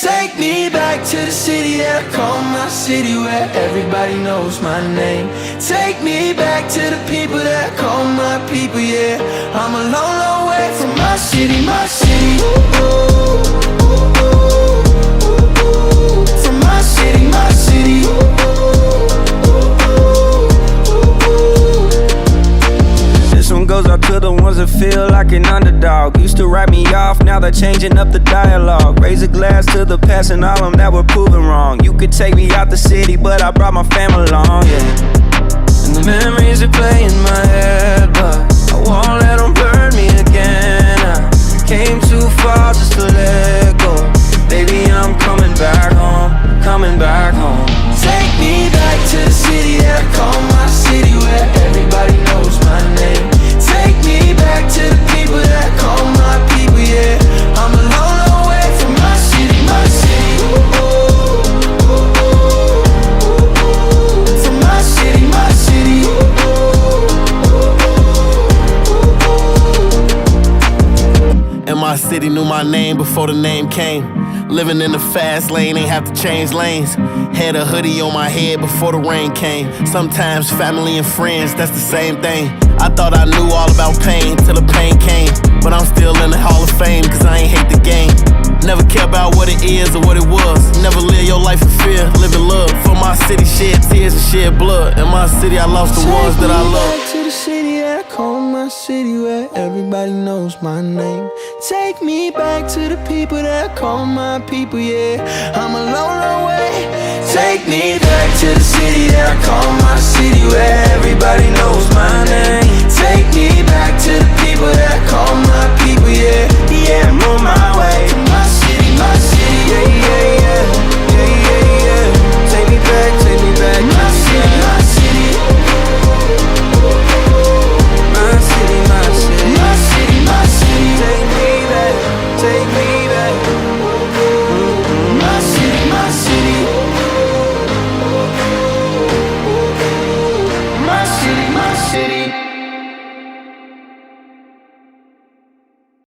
Take me back to the city that I call my city, where everybody knows my name. Take me back to the people that I call my people, yeah. I'm a long, long way from my city, my city. From my city, my city. This one goes out to the ones that feel like an underdog. Used to write me off, now they're changing up the dialogue. Raise a glass to the past and all them that were proven wrong. You could take me out the city, but I brought my family along, yeah. And the memories are playing in my head, but I won't let them burn me again. I came too far just to let go. Baby, I'm coming back home, coming back home. Take me back to the city that I call my city, where everybody knows my name. Take me back to the people that I call my people, yeah. I'm a long, long way from my city, my city. From my city, my city. And my city knew my name before the name came. Living in the fast lane, ain't have to change lanes. Had a hoodie on my head before the rain came. Sometimes family and friends, that's the same thing. I thought I knew all about pain till the pain came. But I'm still in the Hall of Fame, cause I ain't hate the game. Never care about what it is or what it was. Never live your life in fear, live in love. For my city, shed tears and shed blood. In my city, I lost the ones that I love. Take me back to the city that I call my city, where everybody knows my name. Take me back to the people that I call my people, yeah. I'm a long, long way. Take me back to the city that I call my city, where everybody knows my name. Take me back to the people that I call my people, yeah. Yeah, I'm on my way to my city, my city. Yeah, yeah, yeah, yeah, yeah, yeah. Take me back, My city, my city. my city, my city. My city, my city. Take me back, take me